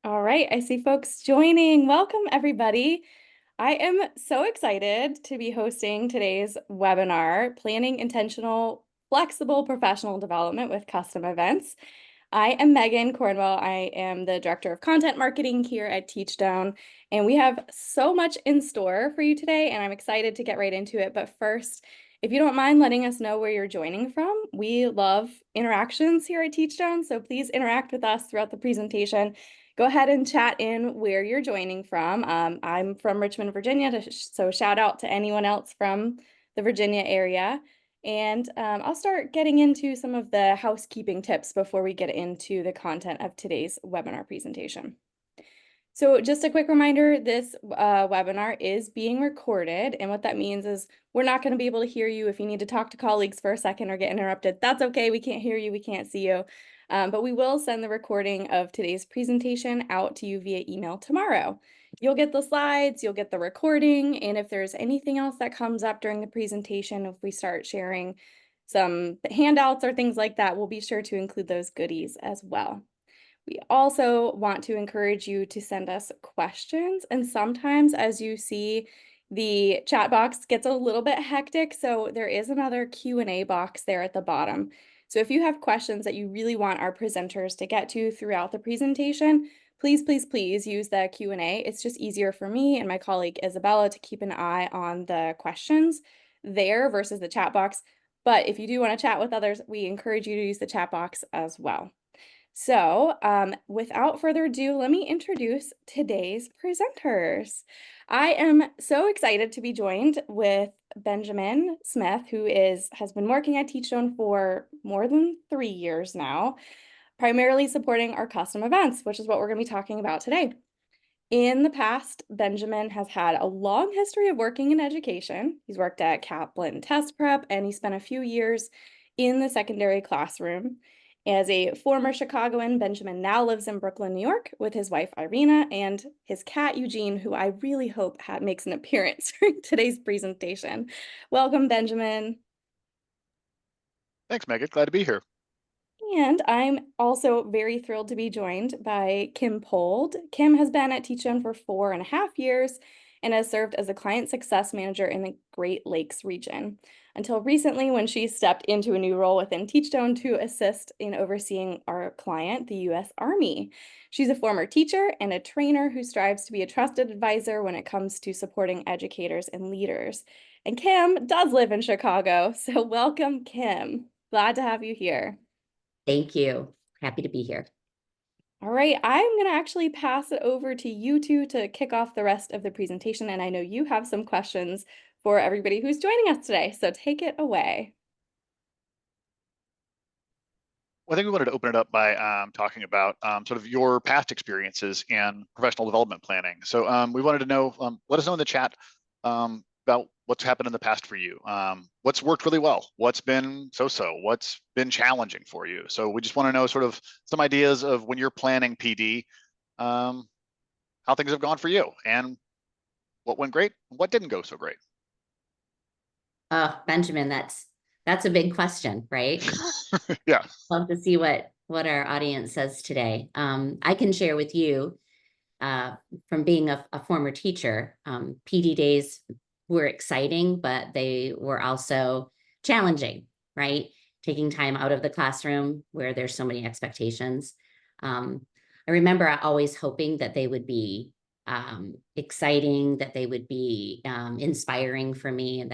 All right, I see folks joining. Welcome, everybody. I am so excited to be hosting today's webinar, Planning Intentional Flexible Professional Development with Custom Events. I am Megan Cornwell. I am the Director of Content Marketing here at Teachstone, and we have so much in store for you today, and I'm excited to get right into it. But first, if you don't mind letting us know where you're joining from, we love interactions here at Teachstone, so please interact with us throughout the presentation. Go ahead and chat in where you're joining from. I'm from Richmond, Virginia, so shout out to anyone else from the Virginia area. And I'll start getting into some of the housekeeping tips before we get into the content of today's webinar presentation. So just a quick reminder, this webinar is being recorded, and what that means is we're not going to be able to hear you if you need to talk to colleagues for a second or get interrupted. That's okay, we can't hear you, we can't see you, but we will send the recording of today's presentation out to you via email tomorrow. You'll get the slides, you'll get the recording, and if there's anything else that comes up during the presentation, if we start sharing some handouts or things like that, we'll be sure to include those goodies as well. We also want to encourage you to send us questions, and sometimes, as you see, the chat box gets a little bit hectic, so there is another Q&A box there at the bottom. So if you have questions that you really want our presenters to get to throughout the presentation, please, please, please use the Q&A. It's just easier for me and my colleague Isabella to keep an eye on the questions there versus the chat box. But if you do want to chat with others, we encourage you to use the chat box as well. So without further ado, let me introduce today's presenters. I am so excited to be joined with Benjamin Smith, who has been working at Teachstone for more than 3 years now, primarily supporting our custom events, which is what we're going to be talking about today. In the past, Benjamin has had a long history of working in education. He's worked at Kaplan Test Prep, and he spent a few years in the secondary classroom. As a former Chicagoan, Benjamin now lives in Brooklyn, New York, with his wife Irina and his cat Eugene, who I really hope makes an appearance during today's presentation. Welcome, Benjamin. Thanks, Megan. Glad to be here. And I'm also very thrilled to be joined by Kim Pold. Kim has been at Teachstone for 4.5 years and has served as a client success manager in the Great Lakes region, until recently when she stepped into a new role within Teachstone to assist in overseeing our client, the U.S. Army. She's a former teacher and a trainer who strives to be a trusted advisor when it comes to supporting educators and leaders. And Kim does live in Chicago, so welcome, Kim. Glad to have you here. Thank you. Happy to be here. All right, I'm going to actually pass it over to you two to kick off the rest of the presentation, and I know you have some questions for everybody who's joining us today, so take it away. Well, I think we wanted to open it up by talking about sort of your past experiences in professional development planning. So we wanted to know, let us know in the chat about what's happened in the past for you. What's worked really well? What's been so-so? What's been challenging for you? So we just want to know sort of some ideas of when you're planning PD, how things have gone for you and what went great, what didn't go so great. Benjamin, that's a big question, right? Yeah. Love to see what our audience says today. I can share with you from being a former teacher, PD days were exciting, but they were also challenging, right? Taking time out of the classroom where there's so many expectations. I remember always hoping that they would be exciting, that they would be inspiring for me,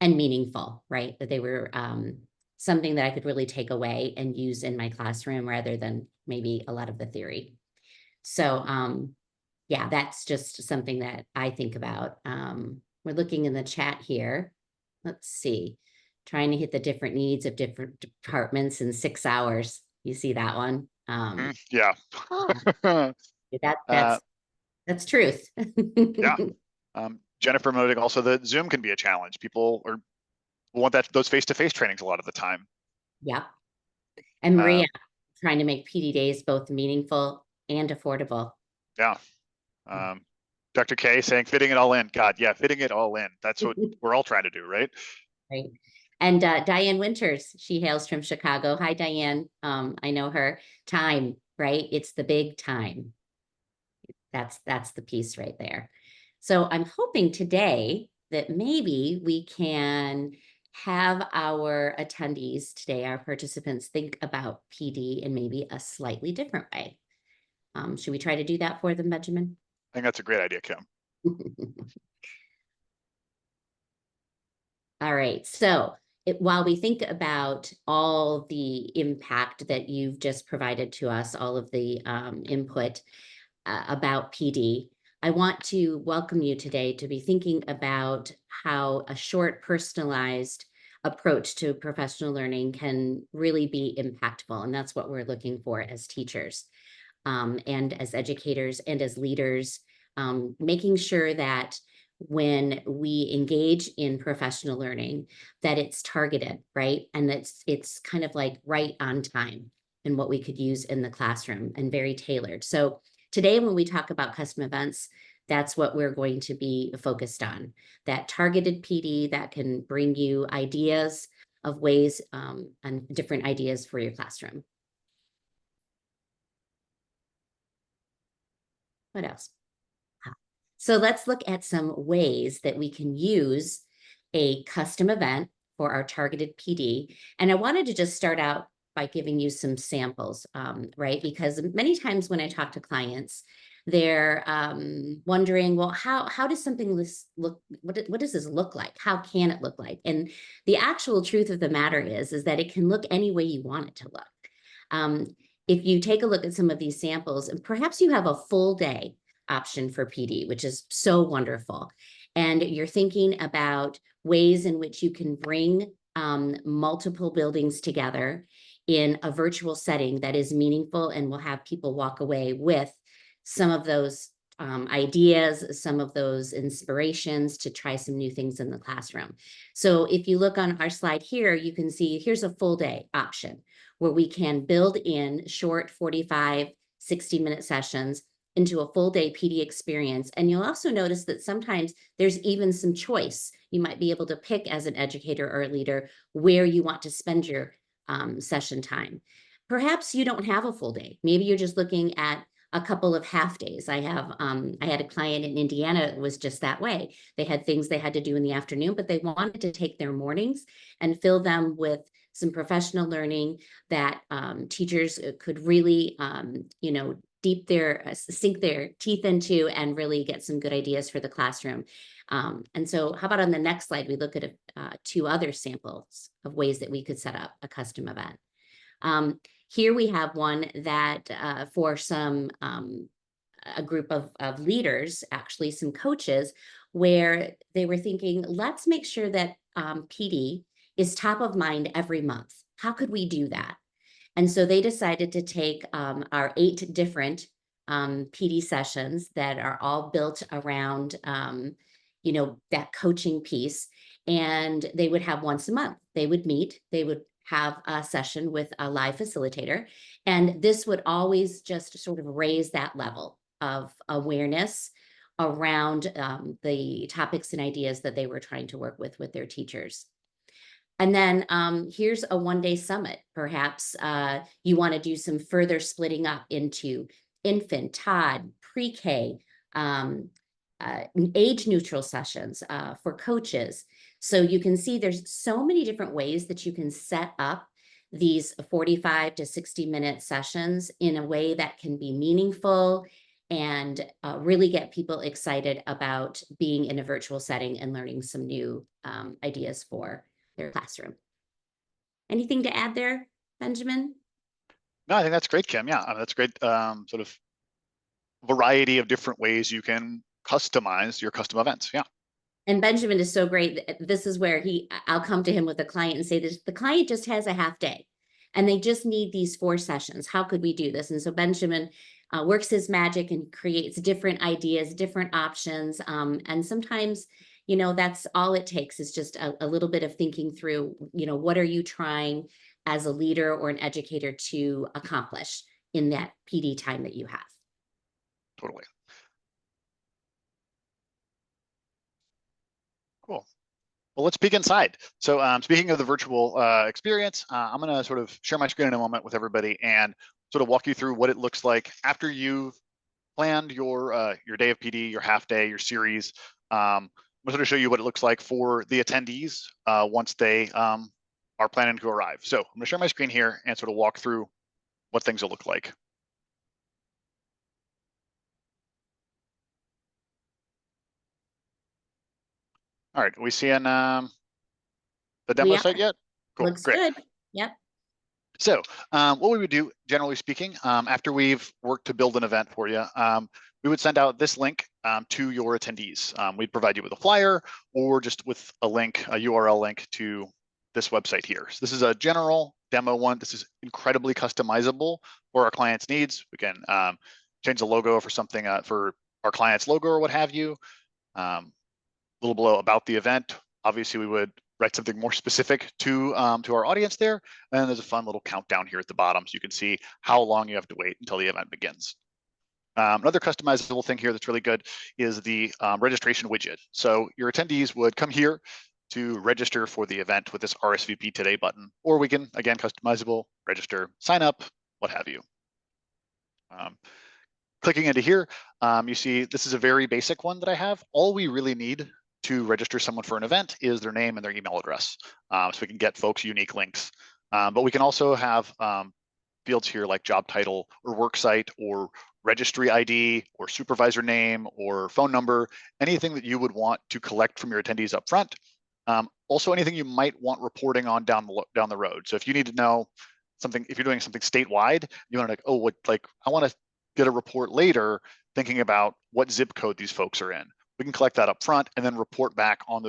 and meaningful, right? That they were something that I could really take away and use in my classroom rather than maybe a lot of the theory. So yeah, that's just something that I think about. We're looking in the chat here. Let's see, trying to hit the different needs of different departments in 6 hours. You see that one? Yeah. That's truth. Yeah. Jennifer noting also that Zoom can be a challenge. People want those face-to-face trainings a lot of the time. Yeah. And Maria, trying to make PD days both meaningful and affordable. Yeah. Dr. K saying fitting it all in. God, yeah, fitting it all in. That's what we're all trying to do, right? Right. And Diane Winters, she hails from Chicago. Hi, Diane. I know her. Time, right? It's the big time. That's the piece right there. So I'm hoping today that maybe we can have our attendees today, our participants, think about PD in maybe a slightly different way. Should we try to do that for them, Benjamin? I think that's a great idea, Kim. All right, so while we think about all the impact that you've just provided to us, all of the input about PD, I want to welcome you today to be thinking about how a short, personalized approach to professional learning can really be impactful. And that's what we're looking for as teachers, and as educators and as leaders, making sure that when we engage in professional learning, that it's targeted, right? And it's kind of like right on time and what we could use in the classroom and very tailored. So today, when we talk about custom events, that's what we're going to be focused on, that targeted PD that can bring you ideas of ways, and different ideas for your classroom. What else? So let's look at some ways that we can use a custom event for our targeted PD. And I wanted to just start out by giving you some samples, right? Because many times when I talk to clients, they're wondering, well, how does something look, what does this look like? How can it look like? And the actual truth of the matter is that it can look any way you want it to look. If you take a look at some of these samples, and perhaps you have a full day option for PD, which is so wonderful. And you're thinking about ways in which you can bring multiple buildings together in a virtual setting that is meaningful and will have people walk away with some of those ideas, some of those inspirations to try some new things in the classroom. So if you look on our slide here, you can see here's a full day option where we can build in short 45, 60-minute sessions into a full day PD experience. And you'll also notice that sometimes there's even some choice. You might be able to pick as an educator or a leader where you want to spend your session time. Perhaps you don't have a full day. Maybe you're just looking at a couple of half days. I had a client in Indiana, it was just that way. They had things they had to do in the afternoon, but they wanted to take their mornings and fill them with some professional learning that teachers could really, sink their teeth into and really get some good ideas for the classroom. And so how about on the next slide, we look at two other samples of ways that we could set up a custom event. Here we have one that for a group of leaders, actually some coaches, where they were thinking, let's make sure that PD is top of mind every month. How could we do that? And so they decided to take our 8 different PD sessions that are all built around, that coaching piece. And they would have once a month. They would meet, they would have a session with a live facilitator. And this would always just sort of raise that level of awareness around the topics and ideas that they were trying to work with their teachers. And then here's a one-day summit. Perhaps you want to do some further splitting up into infant, Todd, pre-K, age-neutral sessions for coaches. So you can see there's so many different ways that you can set up these 45 to 60-minute sessions in a way that can be meaningful and really get people excited about being in a virtual setting and learning some new ideas for their classroom. Anything to add there, Benjamin? No, I think that's great, Kim. Yeah, that's great. Sort of variety of different ways you can customize your custom events. Yeah. And Benjamin is so great. This is where I'll come to him with a client and say this, the client just has a half day and they just need these 4 sessions. How could we do this? And so Benjamin works his magic and creates different ideas, different options. And sometimes, that's all it takes is just a little bit of thinking through, what are you trying as a leader or an educator to accomplish in that PD time that you have? Totally. Cool. Well, let's peek inside. So speaking of the virtual experience, I'm going to sort of share my screen in a moment with everybody and sort of walk you through what it looks like after you've planned your day of PD, your half day, your series. I'm going to show you what it looks like for the attendees once they are planning to arrive. So I'm going to share my screen here and sort of walk through what things will look like. All right, are we seeing the demo site yet? Cool, Looks great. good. Yep. So what we would do, generally speaking, after we've worked to build an event for you, we would send out this link to your attendees. We'd provide you with a flyer or just with a link, a URL link to this website here. So this is a general demo one. This is incredibly customizable for our clients' needs. We can change the logo for something for our client's logo or what have you. A little below about the event. Obviously, we would write something more specific to our audience there. And then there's a fun little countdown here at the bottom so you can see how long you have to wait until the event begins. Another customizable thing here that's really good is the registration widget. So your attendees would come here to register for the event with this RSVP today button, or we can, again, customizable, register, sign up, what have you. Clicking into here, you see this is a very basic one that I have. All we really need to register someone for an event is their name and their email address. So we can get folks unique links. But we can also have fields here like job title or work site or registry ID or supervisor name or phone number, anything that you would want to collect from your attendees up front. Also anything you might want reporting on down the road. So if you need to know something, if you're doing something statewide, you want to I want to get a report later thinking about what zip code these folks are in. We can collect that up front and then report back on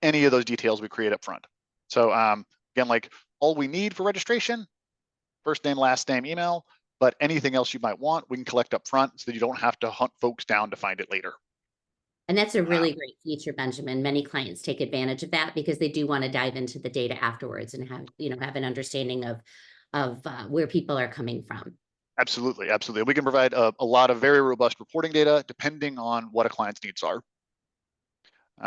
any of those details we create up front. So again, like all we need for registration, first name, last name, email, but anything else you might want, we can collect up front so that you don't have to hunt folks down to find it later. And that's a really great feature, Benjamin. Many clients take advantage of that because they do want to dive into the data afterwards and have an understanding of where people are coming from. Absolutely, absolutely. We can provide a lot of very robust reporting data depending on what a client's needs are.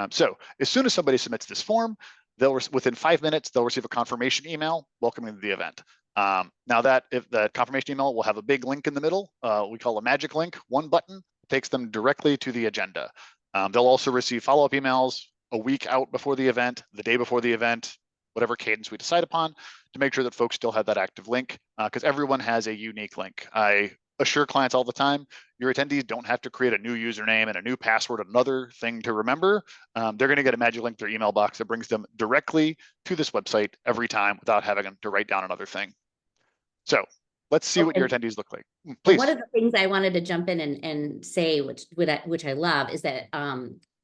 So as soon as somebody submits this form, within 5 minutes, they'll receive a confirmation email welcoming to the event. Now if the confirmation email will have a big link in the middle, we call a magic link, one button, takes them directly to the agenda. They'll also receive follow-up emails a week out before the event, the day before the event, whatever cadence we decide upon, to make sure that folks still have that active link, because everyone has a unique link. I assure clients all the time, your attendees don't have to create a new username and a new password, another thing to remember. They're going to get a magic link to their email box that brings them directly to this website every time without having to write down another thing. So let's see what your attendees look like. Please. One of the things I wanted to jump in and say, which I love, is that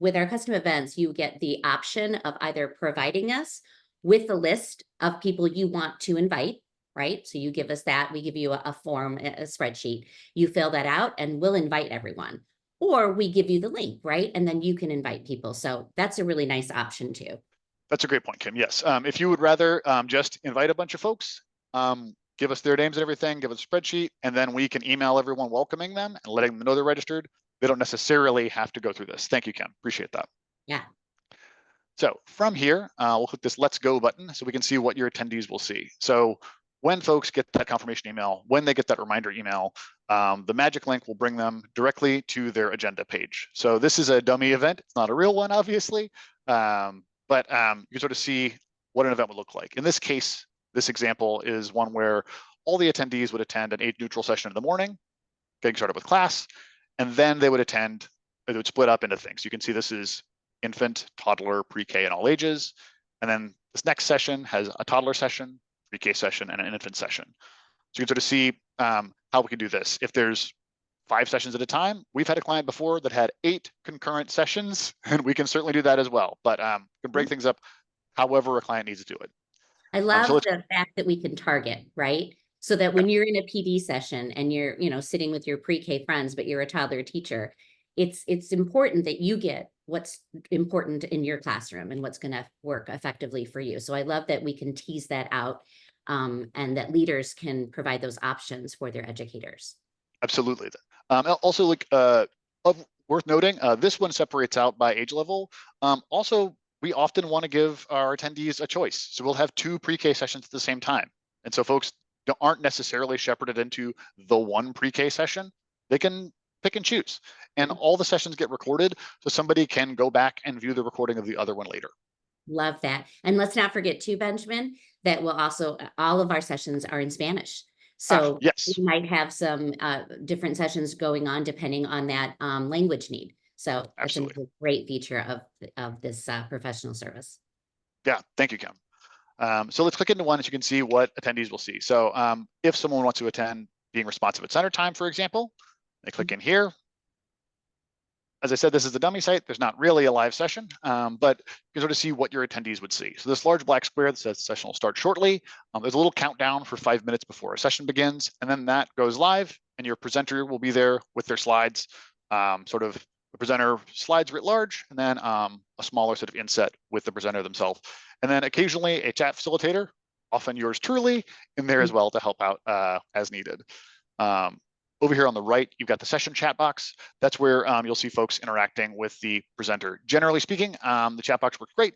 with our custom events, you get the option of either providing us with a list of people you want to invite, right? So you give us that, we give you a form, a spreadsheet, you fill that out and we'll invite everyone. Or we give you the link, right? And then you can invite people. So that's a really nice option too. That's a great point, Kim. Yes. If you would rather just invite a bunch of folks, give us their names and everything, give us a spreadsheet, and then we can email everyone welcoming them and letting them know they're registered. They don't necessarily have to go through this. Thank you, Kim. Appreciate that. Yeah. So from here, we'll click this Let's Go button so we can see what your attendees will see. So when folks get that confirmation email, when they get that reminder email, the magic link will bring them directly to their agenda page. So this is a dummy event. It's not a real one, obviously, but you sort of see what an event would look like. In this case, this example is one where all the attendees would attend an age-neutral session in the morning, getting started with class, and then they would split up into things. You can see this is infant, toddler, pre-K, and all ages. And then this next session has a toddler session, pre-K session, and an infant session. So you can sort of see how we can do this. If there's 5 sessions at a time, we've had a client before that had 8 concurrent sessions, and we can certainly do that as well. But we can break things up however a client needs to do it. I love the fact that we can target, right? So that when you're in a PD session and you're, sitting with your pre-K friends, but you're a toddler teacher, it's important that you get what's important in your classroom and what's going to work effectively for you. So I love that we can tease that out and that leaders can provide those options for their educators. Absolutely. Also, worth noting, this one separates out by age level. Also, we often want to give our attendees a choice. So we'll have 2 pre-K sessions at the same time. And so folks aren't necessarily shepherded into the one pre-K session. They can pick and choose. And all the sessions get recorded, so somebody can go back and view the recording of the other one later. Love that. And let's not forget too, Benjamin, that will also, all of our sessions are in Spanish. So yes, we might have some different sessions going on depending on that language need. So that's absolutely. a great feature of this professional service. Yeah, thank you, Kim. So let's click into one, as you can see what attendees will see. So if someone wants to attend being responsive at center time, for example, they click in here. As I said, this is a dummy site. There's not really a live session, but you can sort of see what your attendees would see. So this large black square that says the session will start shortly. There's a little countdown for 5 minutes before a session begins, and then that goes live, and your presenter will be there with their slides, sort of the presenter slides writ large, and then a smaller sort of inset with the presenter themselves. And then occasionally a chat facilitator, often yours truly, in there as well to help out as needed. Over here on the right, you've got the session chat box. That's where you'll see folks interacting with the presenter. Generally speaking, the chat box works great.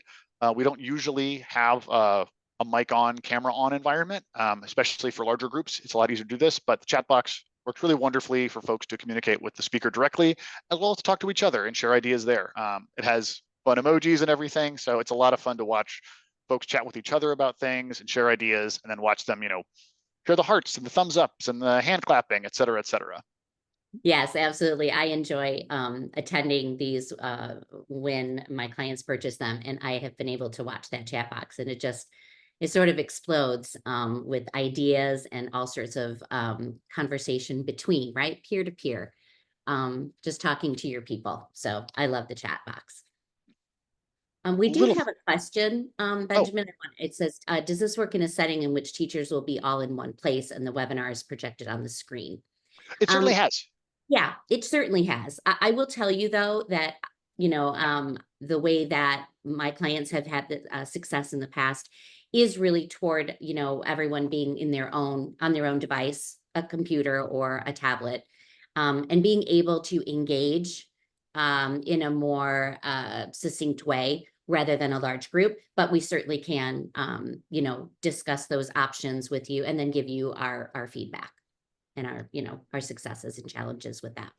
We don't usually have a mic on, camera on environment, especially for larger groups. It's a lot easier to do this, but the chat box works really wonderfully for folks to communicate with the speaker directly, as well as to talk to each other and share ideas there. It has fun emojis and everything, so it's a lot of fun to watch folks chat with each other about things and share ideas, and then watch them, share the hearts and the thumbs ups and the hand clapping, et cetera, et cetera. Yes, absolutely. I enjoy attending these when my clients purchase them, and I have been able to watch that chat box, and it sort of explodes with ideas and all sorts of conversation between, right, peer to peer, just talking to your people. So I love the chat box. We do have a question, Benjamin. It says, does this work in a setting in which teachers will be all in one place and the webinar is projected on the screen? It certainly has. Yeah, it certainly has. I will tell you though that, the way that my clients have had the success in the past is really toward, everyone being on their own device, a computer or a tablet, and being able to engage in a more succinct way rather than a large group. But we certainly can, discuss those options with you and then give you our feedback and our successes and challenges with that.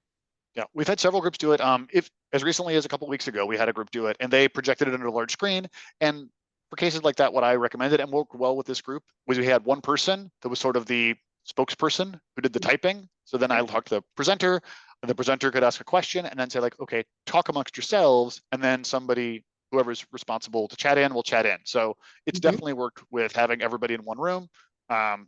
Yeah, we've had several groups do it. If as recently as a couple of weeks ago, we had a group do it, and they projected it under a large screen. And for cases like that, what I recommended and worked well with this group was we had one person that was sort of the spokesperson who did the typing. So then I talked to the presenter, and the presenter could ask a question and then say like, okay, talk amongst yourselves, and then somebody, whoever's responsible to chat in, will chat in. So it's definitely worked with having everybody in one room.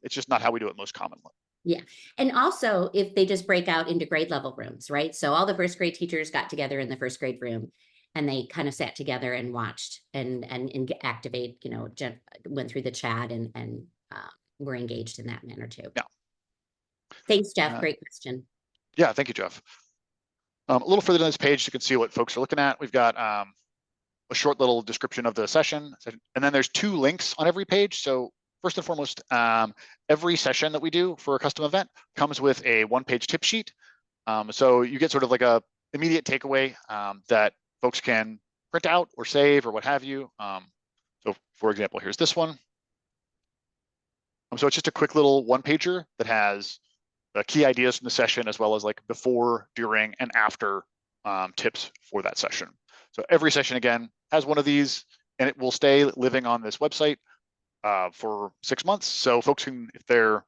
It's just not how we do it most commonly. Yeah. And also if they just break out into grade level rooms, right? So all the first grade teachers got together in the first grade room and they kind of sat together and watched and activate, went through the chat and were engaged in that manner too. Yeah. Thanks, Jeff. Great question. Yeah, thank you, Jeff. A little further down this page, you can see what folks are looking at. We've got a short little description of the session, and then there's 2 links on every page. So first and foremost, every session that we do for a custom event comes with a 1-page tip sheet. So you get sort of like a immediate takeaway that folks can print out or save or what have you. So for example, here's this one. So it's just a quick little 1-pager that has the key ideas from the session, as well as like before, during, and after tips for that session. So every session, again, has one of these, and it will stay living on this website for 6 months. So folks can, if they're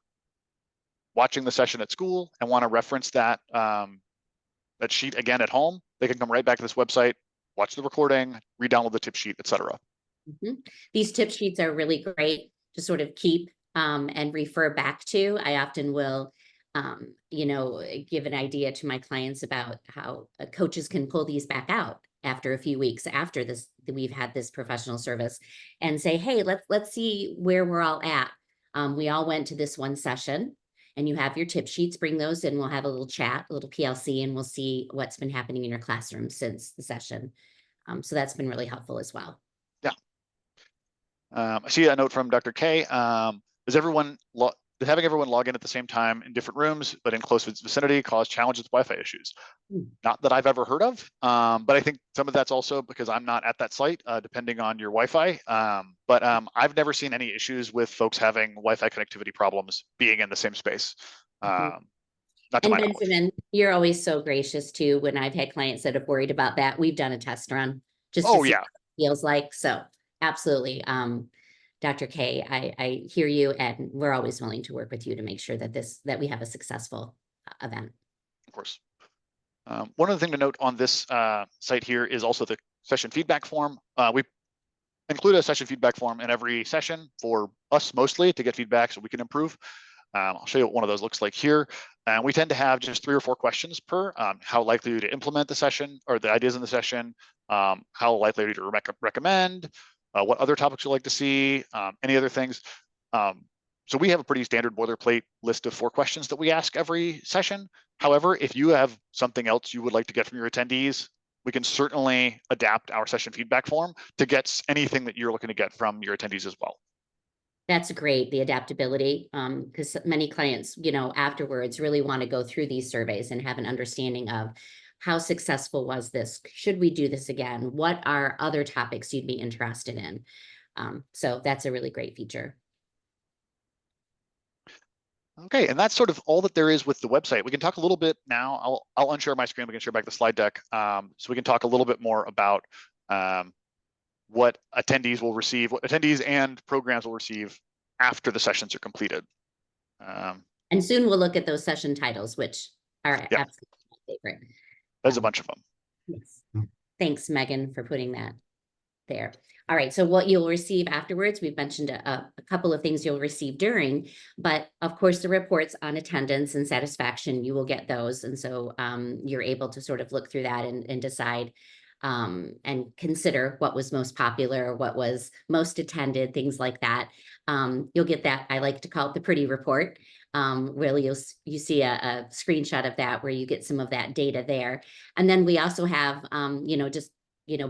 watching the session at school and want to reference that that sheet again at home, they can come right back to this website, watch the recording, re-download the tip sheet, etc. These tip sheets are really great to sort of keep and refer back to. I often will, give an idea to my clients about how coaches can pull these back out after a few weeks after this, we've had this professional service, and say, hey, let's see where we're all at. We all went to this one session, and you have your tip sheets. Bring those in. We'll have a little chat, a little PLC, and we'll see what's been happening in your classroom since the session. So that's been really helpful as well. Yeah. I see a note from Dr. K. Does having everyone log in at the same time in different rooms, but in close vicinity, cause challenges with Wi-Fi issues? Not that I've ever heard of, but I think some of that's also because I'm not at that site, depending on your Wi-Fi. But I've never seen any issues with folks having Wi-Fi connectivity problems being in the same space. not to And my knowledge. Benjamin, you're always so gracious too. When I've had clients that have worried about that, we've done a test run just to Oh see yeah, what it feels like. So absolutely. Dr. K, I hear you, and we're always willing to work with you to make sure that that we have a successful event. of course. One other thing to note on this site here is also the session feedback form. We include a session feedback form in every session for us mostly to get feedback so we can improve. I'll show you what one of those looks like here. And we tend to have just 3 or 4 questions per. How likely are you to implement the session or the ideas in the session? How likely are you to recommend? What other topics you'd like to see? Any other things? So we have a pretty standard boilerplate list of 4 questions that we ask every session. However, if you have something else you would like to get from your attendees, we can certainly adapt our session feedback form to get anything that you're looking to get from your attendees as well. That's great, the adaptability, because many clients, afterwards really want to go through these surveys and have an understanding of how successful was this? Should we do this again? What are other topics you'd be interested in? So that's a really great feature. Okay, and that's sort of all that there is with the website. We can talk a little bit now. I'll unshare my screen. We can share back the slide deck. So we can talk a little bit more about what attendees will receive, what attendees and programs will receive after the sessions are completed. And soon we'll look at those session titles, which are Yeah, absolutely my favorite. there's a bunch of them. Yes. Thanks, Megan, for putting that there. All right, so what you'll receive afterwards, we've mentioned a couple of things you'll receive during, but of course the reports on attendance and satisfaction, you will get those. And so you're able to sort of look through that and decide and consider what was most popular, what was most attended, things like that. You'll get that, I like to call it the pretty report. Really, you see a screenshot of that where you get some of that data there. And then we also have, just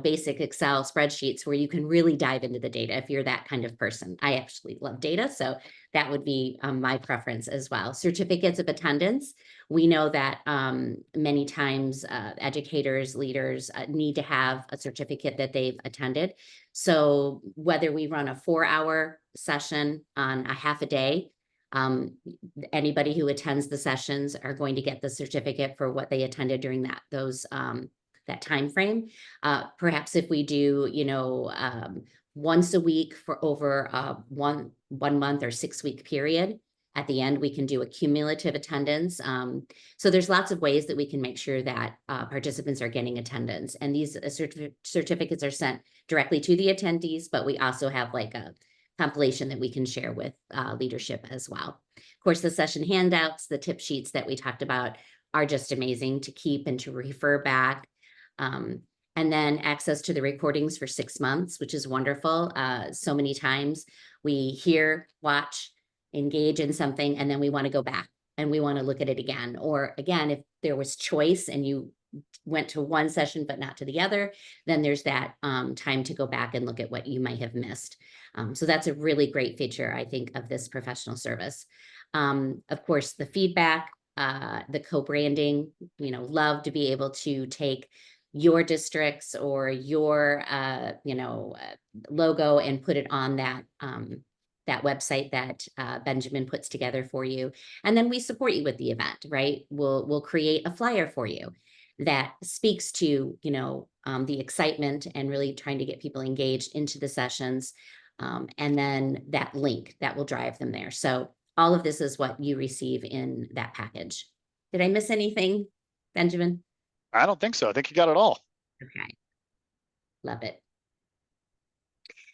basic Excel spreadsheets where you can really dive into the data if you're that kind of person. I actually love data, so that would be my preference as well. Certificates of attendance. We know that many times educators, leaders need to have a certificate that they've attended. So whether we run a 4-hour session on a half a day, anybody who attends the sessions are going to get the certificate for what they attended during that time frame. Perhaps if we do, once a week for over a one month or 6-week period, at the end, we can do a cumulative attendance. So there's lots of ways that we can make sure that participants are getting attendance. And these certificates are sent directly to the attendees, but we also have like a compilation that we can share with leadership as well. Of course, the session handouts, the tip sheets that we talked about are just amazing to keep and to refer back. And then access to the recordings for 6 months, which is wonderful. So many times we hear, watch, engage in something, and then we want to go back and we want to look at it again. Or again, if there was choice and you went to one session but not to the other, then there's that time to go back and look at what you might have missed. So that's a really great feature, I think, of this professional service. Of course, the feedback, the co-branding, love to be able to take your districts or your logo and put it on that website that Benjamin puts together for you. And then we support you with the event, right? We'll create a flyer for you that speaks to the excitement and really trying to get people engaged into the sessions, and then that link that will drive them there. So all of this is what you receive in that package. Did I miss anything, Benjamin? I don't think so. I think you got it all. Okay. Love it.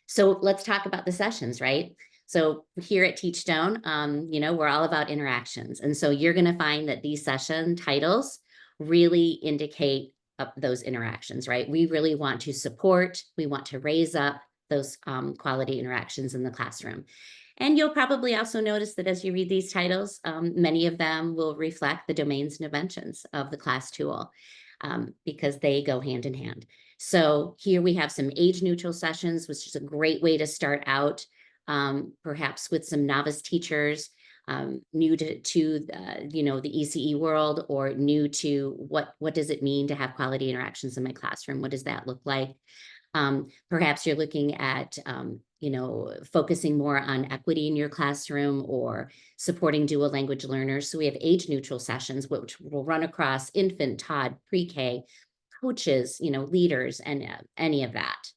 So let's talk about the sessions, right? So here at Teachstone, we're all about interactions. And so you're going to find that these session titles really indicate those interactions, right? We really want to support, we want to raise up those quality interactions in the classroom. And you'll probably also notice that as you read these titles, many of them will reflect the domains and dimensions of the class tool, because they go hand in hand. So here we have some age-neutral sessions, which is a great way to start out, perhaps with some novice teachers, new to the ECE world, or new to what does it mean to have quality interactions in my classroom? What does that look like? Perhaps you're looking at, focusing more on equity in your classroom or supporting dual language learners. So we have age neutral sessions, which will run across infant, Todd, pre-K, coaches, leaders, and any of that.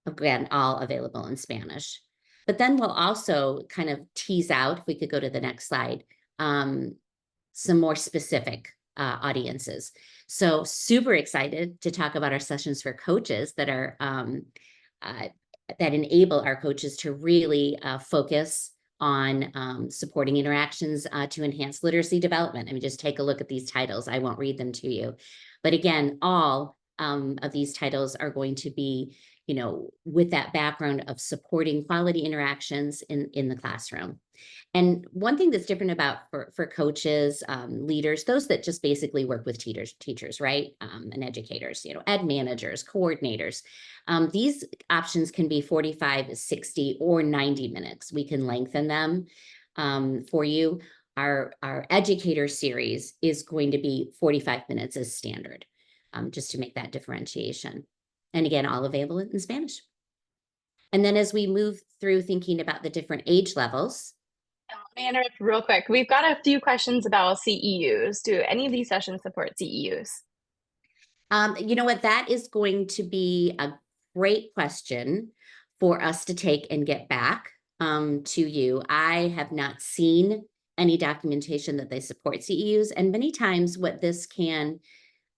Again, all available in Spanish. But then we'll also kind of tease out, if we could go to the next slide, some more specific audiences. So super excited to talk about our sessions for coaches that are that enable our coaches to really focus on supporting interactions to enhance literacy development. I mean, just take a look at these titles. I won't read them to you. But again, all of these titles are going to be, with that background of supporting quality interactions in the classroom. And one thing that's different about for coaches, leaders, those that just basically work with teachers, right? And educators, ed managers, coordinators. These options can be 45, 60, or 90 minutes. We can lengthen them for you. Our educator series is going to be 45 minutes as standard, just to make that differentiation. And again, all available in Spanish. And then as we move through thinking about the different age levels. Let me interrupt real quick. We've got a few questions about CEUs. Do any of these sessions support CEUs? You know what? That is going to be a great question for us to take and get back to you. I have not seen any documentation that they support CEUs, and many times what this can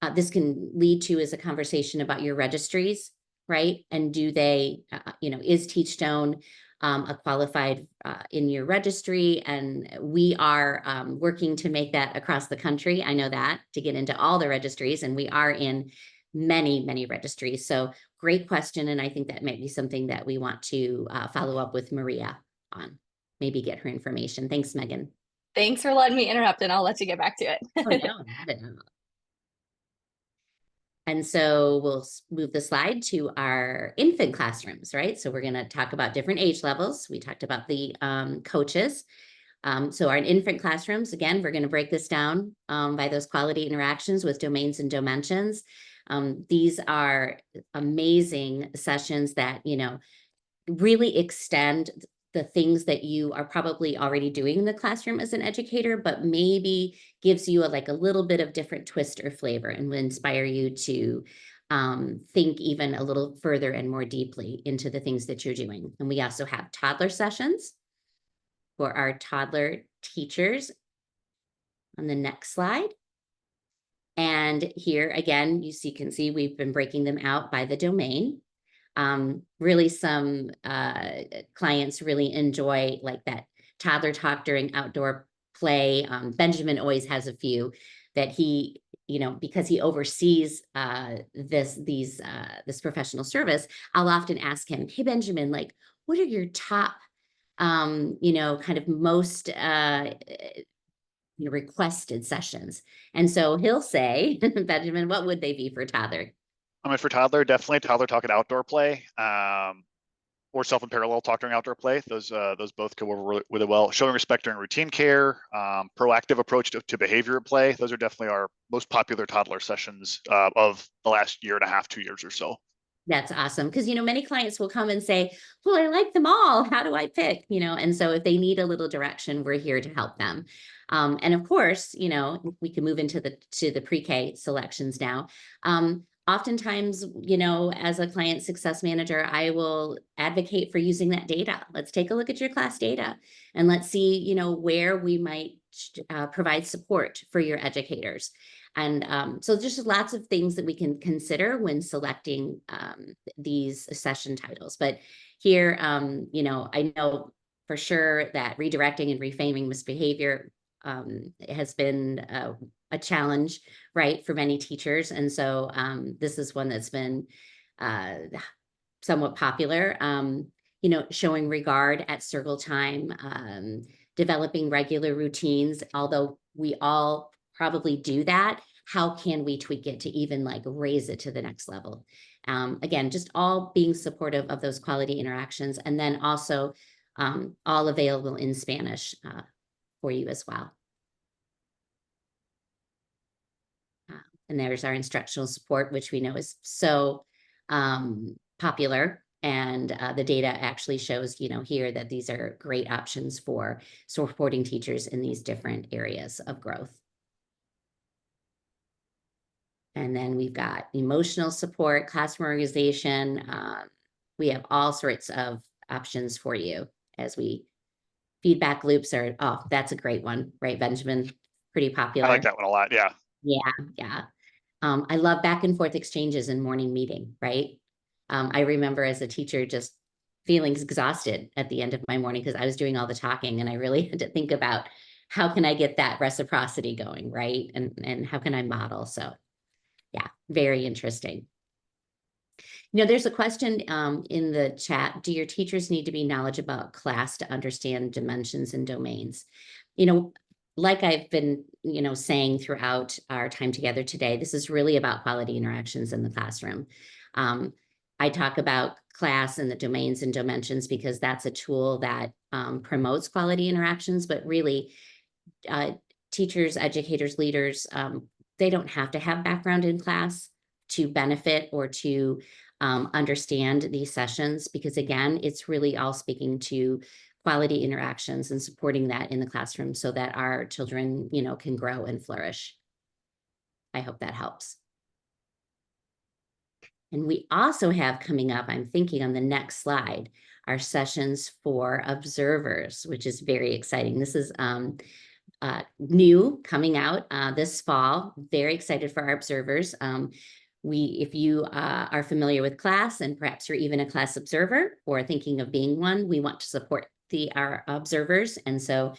lead to is a conversation about your registries, right? And do they, is Teachstone a qualified in your registry? And we are working to make that across the country. I know that, to get into all the registries, and we are in many, many registries. So great question. And I think that might be something that we want to follow up with Maria on, maybe get her information. Thanks, Megan. Thanks for letting me interrupt, and I'll let you get back to it. Oh, no. And so we'll move the slide to our infant classrooms, right? So we're going to talk about different age levels. We talked about the coaches. So our infant classrooms, again, we're going to break this down by those quality interactions with domains and dimensions. These are amazing sessions that, really extend the things that you are probably already doing in the classroom as an educator, but maybe gives you a little bit of different twist or flavor, and will inspire you to think even a little further and more deeply into the things that you're doing. And we also have toddler sessions for our toddler teachers on the next slide. And here again, you can see we've been breaking them out by the domain. Really some clients really enjoy that toddler talk during outdoor play. Benjamin always has a few that he, because he oversees this professional service, I'll often ask him, hey, Benjamin, what are your top, kind of most requested sessions? And so he'll say, Benjamin, what would they be for toddler? For toddler, definitely toddler talk and outdoor play, or self and parallel talk during outdoor play. Those both go over really well. Showing respect during routine care, proactive approach to behavior at play. Those are definitely our most popular toddler sessions of the last year and a half, 2 years or so. That's awesome. Because, many clients will come and say, well, I like them all. How do I pick? And so if they need a little direction, we're here to help them. And of course, we can move into the pre-K selections now. Oftentimes, as a client success manager, I will advocate for using that data. Let's take a look at your class data, and let's see, where we might provide support for your educators. And so just lots of things that we can consider when selecting these session titles. But here, I know for sure that redirecting and reframing misbehavior has been a challenge, right, for many teachers. And so this is one that's been somewhat popular, showing regard at circle time, developing regular routines. Although we all probably do that, how can we tweak it to even raise it to the next level? Again, just all being supportive of those quality interactions, and then also all available in Spanish for you as well. And there's our instructional support, which we know is so popular. And the data actually shows, here that these are great options for supporting teachers in these different areas of growth. And then we've got emotional support, classroom organization. We have all sorts of options for you as feedback loops are, oh, that's a great one, right, Benjamin? Pretty popular. I like that one a lot, yeah. Yeah. I love back and forth exchanges in morning meeting, right? I remember as a teacher just feeling exhausted at the end of my morning because I was doing all the talking, and I really had to think about how can I get that reciprocity going, right? And how can I model? So yeah, very interesting. There's a question in the chat. Do your teachers need to be knowledgeable about class to understand dimensions and domains? Like I've been, saying throughout our time together today, this is really about quality interactions in the classroom. I talk about class and the domains and dimensions because that's a tool that promotes quality interactions, but really teachers, educators, leaders, they don't have to have background in class to benefit or to understand these sessions, because again, it's really all speaking to quality interactions and supporting that in the classroom so that our children, can grow and flourish. I hope that helps. And we also have coming up, I'm thinking on the next slide, our sessions for observers, which is very exciting. This is new coming out this fall. Very excited for our observers. If you are familiar with class and perhaps you're even a class observer or thinking of being one, we want to support our observers. And so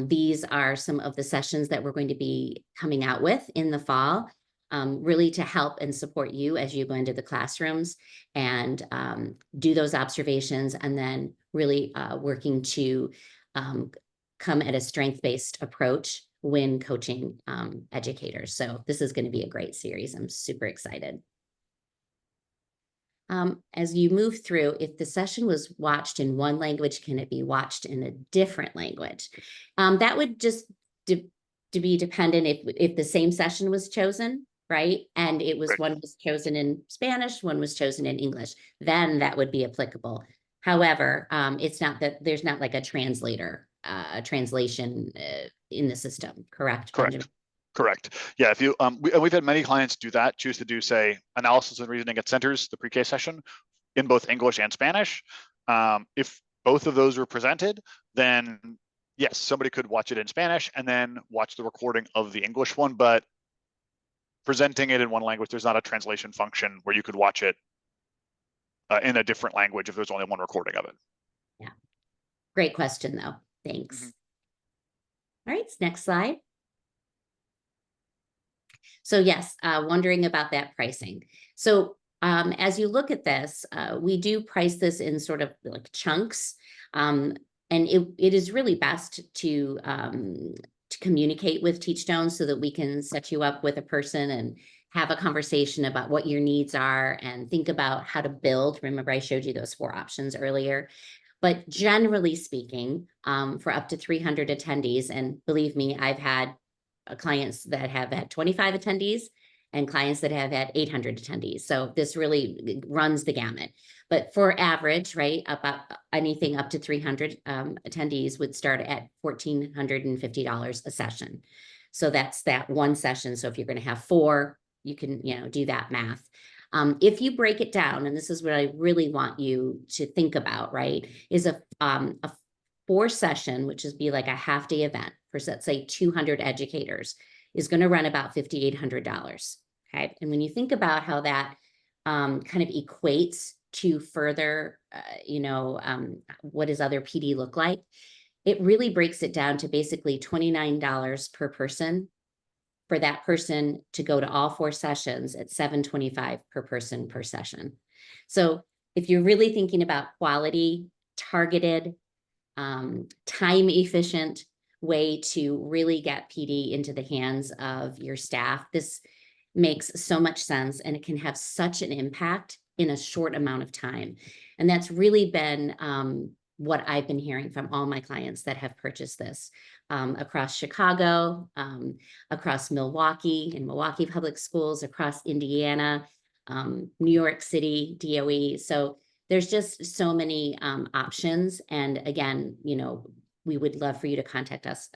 these are some of the sessions that we're going to be coming out with in the fall, really to help and support you as you go into the classrooms and do those observations, and then really working to come at a strength-based approach when coaching educators. So this is going to be a great series. I'm super excited. As you move through, if the session was watched in one language, can it be watched in a different language? That would just to be dependent if the same session was chosen, right? And it was one was chosen in Spanish, one was chosen in English, then that would be applicable. However, it's not that there's not like a translator, translation in the system, correct? Benjamin? Correct. Yeah, if you we've had many clients do that, choose to do, say, analysis and reasoning at centers, the pre-K session, in both English and Spanish. If both of those were presented, then yes, somebody could watch it in Spanish and then watch the recording of the English one, but presenting it in one language, there's not a translation function where you could watch it in a different language if there's only one recording of it. Yeah, great question though. Thanks. All right, next slide. So yes, wondering about that pricing. So as you look at this, we do price this in sort of like chunks. And it is really best to communicate with Teachstone so that we can set you up with a person and have a conversation about what your needs are and think about how to build. Remember, I showed you those 4 options earlier. But generally speaking, for up to 300 attendees, and believe me, I've had clients that have had 25 attendees and clients that have had 800 attendees. So this really runs the gamut. But for average, right, about anything up to 300 attendees would start at $1,450 a session. So that's that one session. So if you're going to have 4, you can, do that math. If you break it down, and this is what I really want you to think about, right, is a 4 session, which is be like a half day event for, let's say, 200 educators, is going to run about $5,800. Okay. And when you think about how that kind of equates to further, what does other PD look like? It really breaks it down to basically $29 per person for that person to go to all 4 sessions at $725 per person per session. So if you're really thinking about quality, targeted, time efficient way to really get PD into the hands of your staff, this makes so much sense, and it can have such an impact in a short amount of time. And that's really been what I've been hearing from all my clients that have purchased this across Chicago, across Milwaukee, in Milwaukee Public Schools, across Indiana. New York City, DOE. So there's just so many options. And again, you know, we would love for you to contact us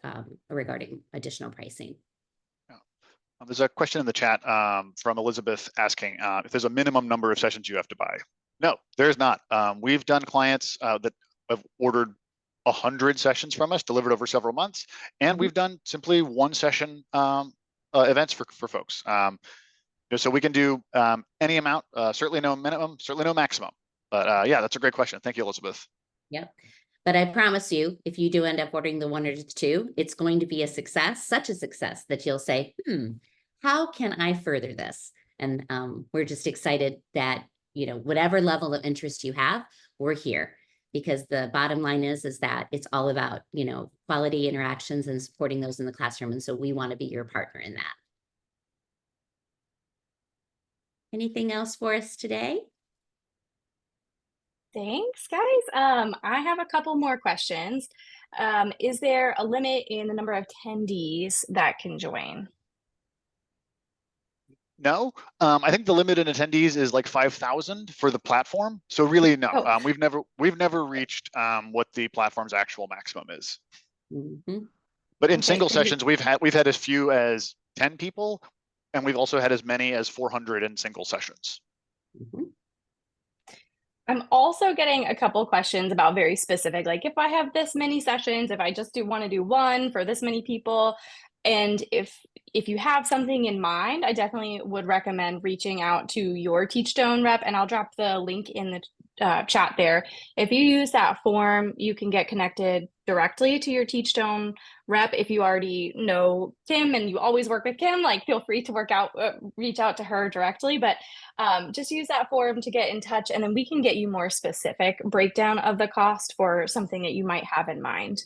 regarding additional pricing. There's a question in the chat from Elizabeth asking if there's a minimum number of sessions you have to buy. No, there's not. We've done clients that have ordered 100 sessions from us, delivered over several months, and we've done simply one session events for folks. So we can do any amount, certainly no minimum, certainly no maximum. But yeah, that's a great question. Thank you, Elizabeth. Yep. But I promise you, if you do end up ordering the 1 or 2, it's going to be a success, such a success that you'll say, how can I further this? And we're just excited that, you know, whatever level of interest you have, we're here. Because the bottom line is that it's all about, you know, quality interactions and supporting those in the classroom. And so we want to be your partner in that. Anything else for us today? Thanks, guys. I have a couple more questions. Is there a limit in the number of attendees that can join? No, I think the limit in attendees is like 5,000 for the platform. So really, no, we've never reached what the platform's actual maximum is. But in single sessions, we've had as few as 10 people, and we've also had as many as 400 in single sessions. I'm also getting a couple questions about very specific, like if I have this many sessions, if I just want to do one for this many people. And if you have something in mind, I definitely would recommend reaching out to your Teachstone rep, and I'll drop the link in the chat there. If you use that form, you can get connected directly to your Teachstone rep. If you already know Kim and you always work with Kim, like feel free to reach out to her directly, but just use that form to get in touch, and then we can get you more specific breakdown of the cost for something that you might have in mind.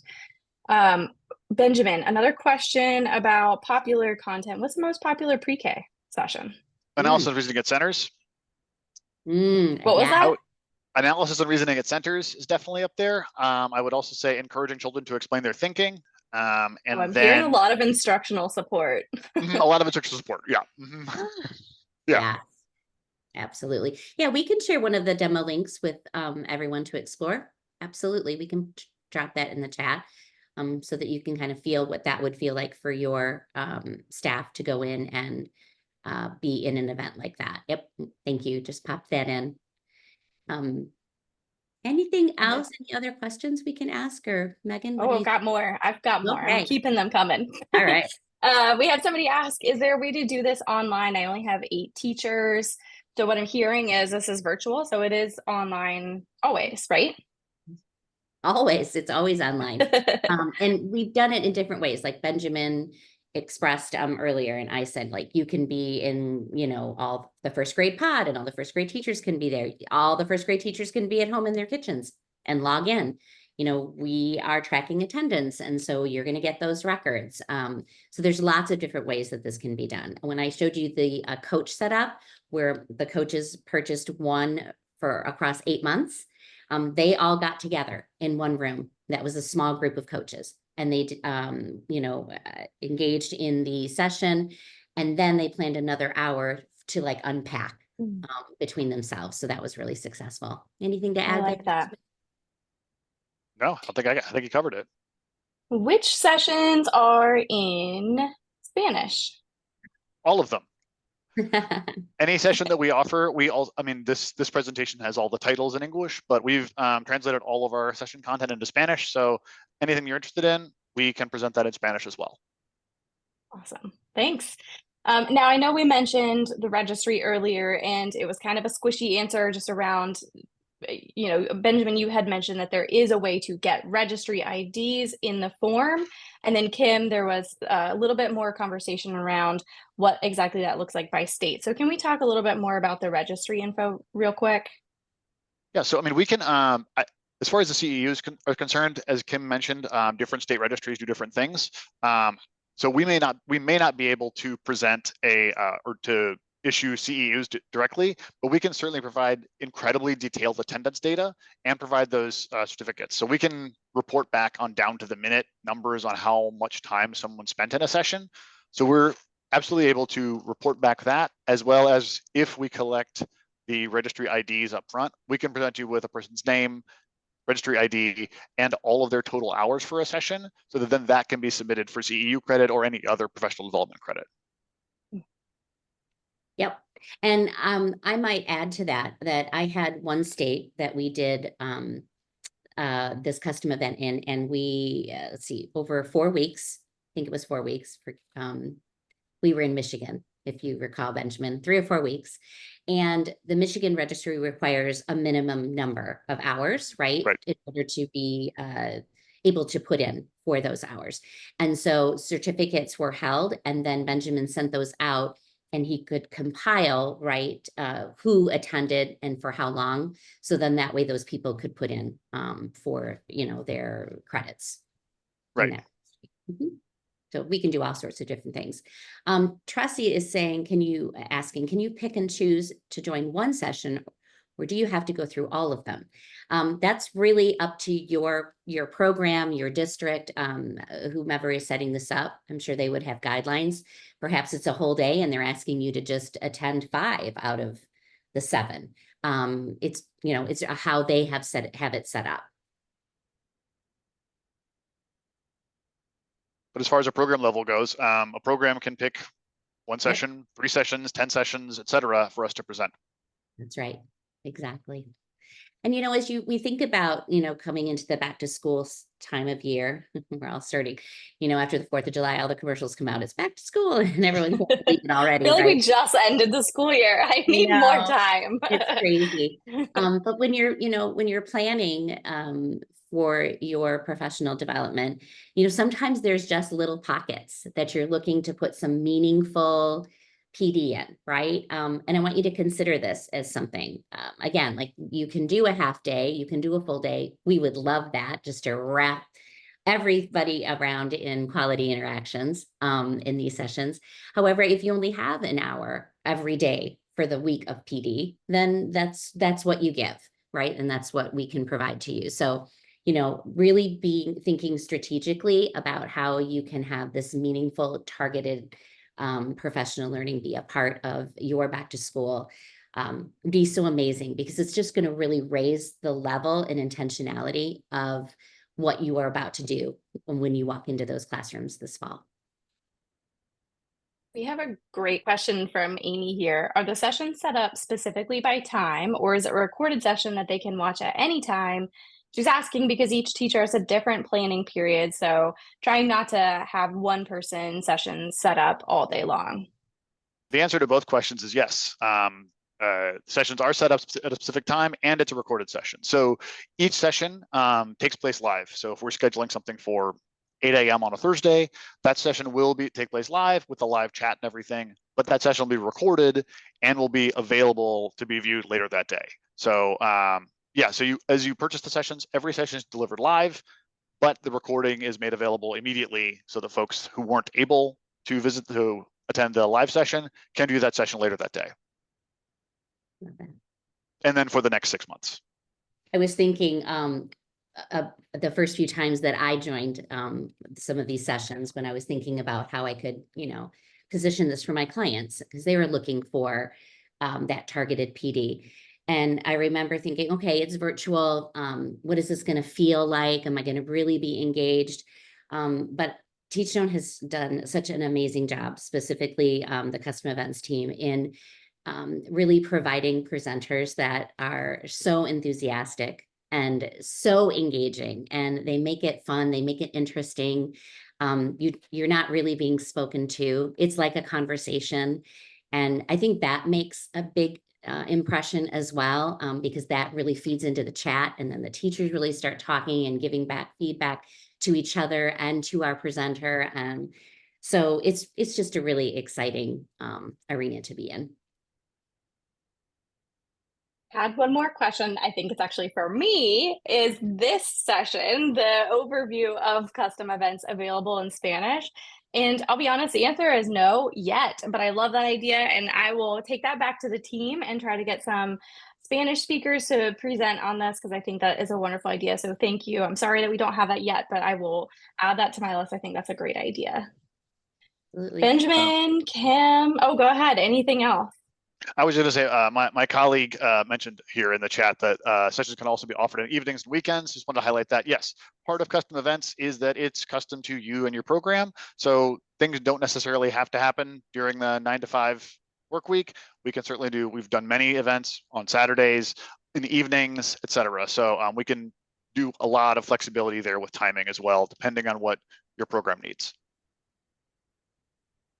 Benjamin, another question about popular content. What's the most popular pre-K session? Analysis and reasoning at centers. What was that? Analysis and reasoning at centers is definitely up there. I would also say encouraging children to explain their thinking. And I'm hearing a lot of instructional support. A lot of instructional support, yeah. Yeah, absolutely. Yeah, we can share one of the demo links with everyone to explore. Absolutely, we can drop that in the chat. So that you can kind of feel what that would feel like for your staff to go in and be in an event like that. Yep, thank you. Just pop that in. Anything else? Any other questions we can ask? Or Megan? I've got more. I've got more. Okay. I'm keeping them coming. All right. We had somebody ask, is there a way to do this online? I only have 8 teachers. So what I'm hearing is this is virtual. So it is online always, right? Always. It's always online. And we've done it in different ways, like Benjamin expressed earlier. And I said, like, you can be in, you know, all the first grade pod, and all the first grade teachers can be there. All the first grade teachers can be at home in their kitchens and log in. You know, we are tracking attendance, and so you're going to get those records. So there's lots of different ways that this can be done. When I showed you the coach setup, where the coaches purchased one for across 8 months, they all got together in one room. That was a small group of coaches, and they, engaged in the session, and then they planned another hour to like unpack between themselves. So that was really successful. Anything to add? I like that. No, I think you covered it. Which sessions are in Spanish? All of them. Any session that we offer, this presentation has all the titles in English, but we've translated all of our session content into Spanish. So anything you're interested in, we can present that in Spanish as well. Awesome. Thanks. Now, I know we mentioned the registry earlier, and it was kind of a squishy answer just around, you know, Benjamin, you had mentioned that there is a way to get registry IDs in the form. And then Kim, there was a little bit more conversation around what exactly that looks like by state. So can we talk a little bit more about the registry info real quick? Yeah, so I mean, we can, as far as the CEUs are concerned, as Kim mentioned, different state registries do different things. So we may not be able to present or to issue CEUs directly, but we can certainly provide incredibly detailed attendance data and provide those certificates. So we can report back on down to the minute numbers on how much time someone spent in a session. So we're absolutely able to report back that, as well as if we collect the registry IDs up front, we can present you with a person's name, registry ID, and all of their total hours for a session, so that then that can be submitted for CEU credit or any other professional development credit. Yep. And I might add to that I had one state that we did this custom event in, and we, let's see, over 4 weeks, I think it was 4 weeks, for we were in Michigan, if you recall, Benjamin, 3 or 4 weeks. And the Michigan registry requires a minimum number of hours, right? Right. In order to be able to put in for those hours. And so certificates were held, and then Benjamin sent those out, and he could compile, right, who attended and for how long. So then that way those people could put in for, their credits. Right. Mhm. So we can do all sorts of different things. Tressie is saying, can you pick and choose to join one session, or do you have to go through all of them? That's really up to your program, your district, whomever is setting this up. I'm sure they would have guidelines. Perhaps it's a whole day and they're asking you to just attend 5 out of the 7. It's how they have it set up. But as far as a program level goes, a program can pick 1 session, 3 sessions, 10 sessions, et cetera, for us to present. That's right. Exactly. And, as we think about, coming into the back to school time of year, we're all starting, after the 4th of July, all the commercials come out, it's back to school, and everyone's leaving already. I feel like right? we just ended the school year. I need more time. It's crazy. But when you're planning for your professional development, sometimes there's just little pockets that you're looking to put some meaningful PD in, right? And I want you to consider this as something, again, like you can do a half day, you can do a full day. We would love that, just to wrap everybody around in quality interactions in these sessions. However, if you only have an hour every day for the week of PD, then that's what you give, right? And that's what we can provide to you. So, really thinking strategically about how you can have this meaningful, targeted professional learning be a part of your back to school be so amazing, because it's just going to really raise the level and intentionality of what you are about to do when you walk into those classrooms this fall. We have a great question from Amy here. Are the sessions set up specifically by time, or is it a recorded session that they can watch at any time? She's asking because each teacher has a different planning period, so trying not to have one person sessions set up all day long. The answer to both questions is yes. Sessions are set up at a specific time, and it's a recorded session. So each session takes place live. So if we're scheduling something for 8 a.m. on a Thursday, that session will take place live with a live chat and everything, but that session will be recorded and will be available to be viewed later that day. So yeah, so as you purchase the sessions, every session is delivered live, but the recording is made available immediately so that folks who weren't able to attend the live session can do that session later that day. And then for the next 6 months. I was thinking the first few times that I joined some of these sessions, when I was thinking about how I could, position this for my clients, because they were looking for that targeted PD. And I remember thinking, okay, it's virtual. What is this going to feel like? Am I going to really be engaged? But Teachstone has done such an amazing job, specifically the custom events team, in really providing presenters that are so enthusiastic and so engaging, and they make it fun, they make it interesting. You're not really being spoken to. It's like a conversation. And I think that makes a big impression as well, because that really feeds into the chat, and then the teachers really start talking and giving back feedback to each other and to our presenter. So it's just a really exciting arena to be in. Had one more question. I think it's actually for me. Is this session, the overview of custom events, available in Spanish? And I'll be honest, the answer is no yet, but I love that idea. And I will take that back to the team and try to get some Spanish speakers to present on this, because I think that is a wonderful idea. So thank you. I'm sorry that we don't have that yet, but I will add that to my list. I think that's a great idea. Absolutely. Benjamin, Kim, oh, go ahead. Anything else? I was going to say, my colleague mentioned here in the chat that sessions can also be offered in evenings and weekends. Just wanted to highlight that. Yes, part of custom events is that it's custom to you and your program. So things don't necessarily have to happen during the 9 to 5 work week. We can certainly do, we've done many events on Saturdays, in the evenings, et cetera. So we can do a lot of flexibility there with timing as well, depending on what your program needs.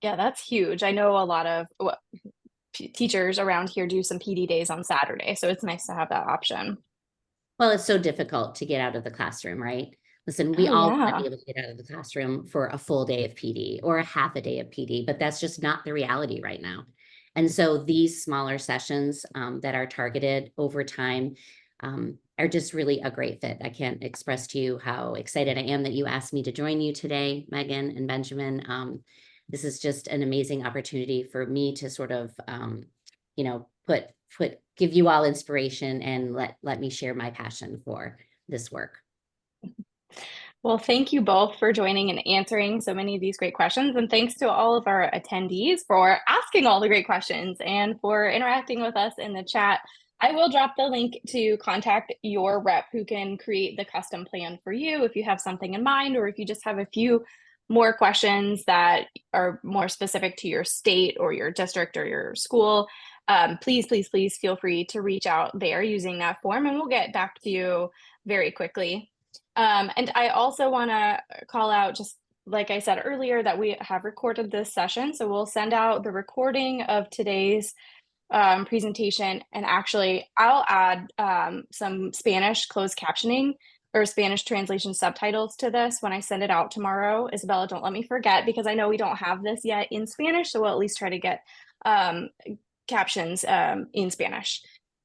Yeah, that's huge. I know a lot of teachers around here do some PD days on Saturday, so it's nice to have that option. Well, it's so difficult to get out of the classroom, right? Listen, we Oh, all want to yeah. be able to get out of the classroom for a full day of PD or a half a day of PD, but that's just not the reality right now. And so these smaller sessions that are targeted over time are just really a great fit. I can't express to you how excited I am that you asked me to join you today, Megan and Benjamin. This is just an amazing opportunity for me to sort of, you know, give you all inspiration and let me share my passion for this work. Well, thank you both for joining and answering so many of these great questions. And thanks to all of our attendees for asking all the great questions and for interacting with us in the chat. I will drop the link to contact your rep who can create the custom plan for you if you have something in mind, or if you just have a few more questions that are more specific to your state or your district or your school. Please feel free to reach out there using that form, and we'll get back to you very quickly. And I also want to call out, just like I said earlier, that we have recorded this session. So we'll send out the recording of today's presentation. And actually, I'll add some Spanish closed captioning or Spanish translation subtitles to this when I send it out tomorrow. Isabella, don't let me forget, because I know we don't have this yet in Spanish. So we'll at least try to get captions in Spanish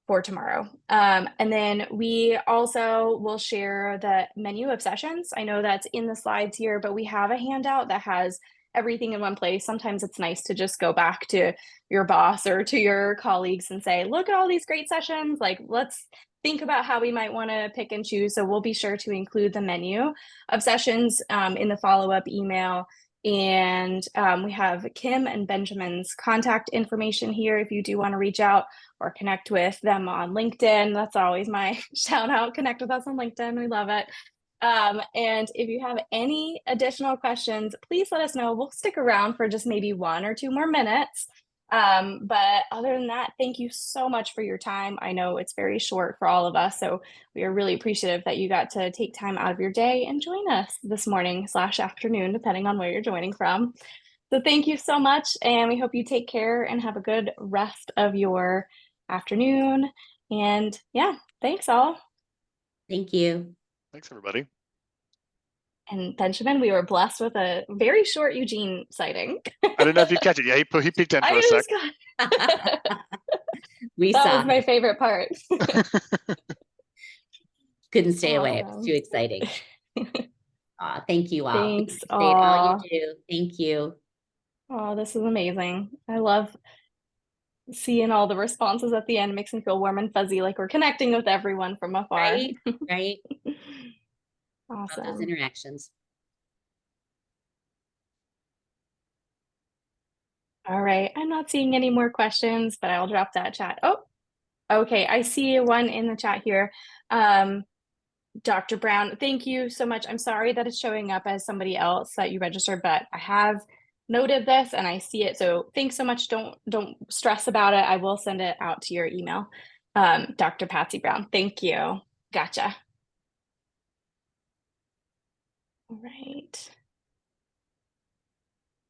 for tomorrow. And then we also will share the menu of sessions. I know that's in the slides here, but we have a handout that has everything in one place. Sometimes it's nice to just go back to your boss or to your colleagues and say, look at all these great sessions. Like, let's think about how we might want to pick and choose. So we'll be sure to include the menu of sessions in the follow-up email. And we have Kim and Benjamin's contact information here if you do want to reach out or connect with them on LinkedIn. That's always my shout out. Connect with us on LinkedIn. We love it. And if you have any additional questions, please let us know. We'll stick around for just maybe 1 or 2 more minutes. But other than that, thank you so much for your time. I know it's very short for all of us, so we are really appreciative that you got to take time out of your day and join us this morning/afternoon, depending on where you're joining from. So thank you so much, and we hope you take care and have a good rest of your afternoon. And yeah, thanks all. Thank you. Thanks, everybody. And Benjamin, we were blessed with a very short Eugene sighting. I didn't know if you catch it. Yeah, he peeked in for a sec. We that saw was my favorite part. Couldn't stay away. It was too exciting. Thank you all. Thanks. Appreciate all you do. Thank you. Oh, this is amazing. I love seeing all the responses at the end. It makes me feel warm and fuzzy, like we're connecting with everyone from afar. Right, right. Awesome. All those interactions. All right, I'm not seeing any more questions, but I'll drop that chat. Oh, okay, I see one in the chat here. Dr. Brown, thank you so much. I'm sorry that it's showing up as somebody else that you registered, but I have noted this and I see it. So thanks so much. Don't stress about it. I will send it out to your email. Dr. Patsy Brown, thank you. Gotcha. All right.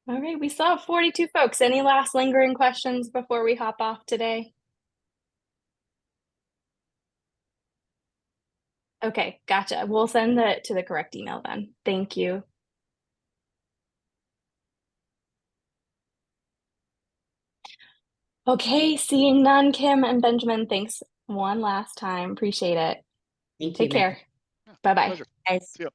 All right, we still have 42 folks. Any last lingering questions before we hop off today? Okay, gotcha. We'll send it to the correct email then. Thank you. Okay, seeing none, Kim and Benjamin, thanks one last time. Appreciate it. Thank you. Take care. Bye-bye. Guys. See you.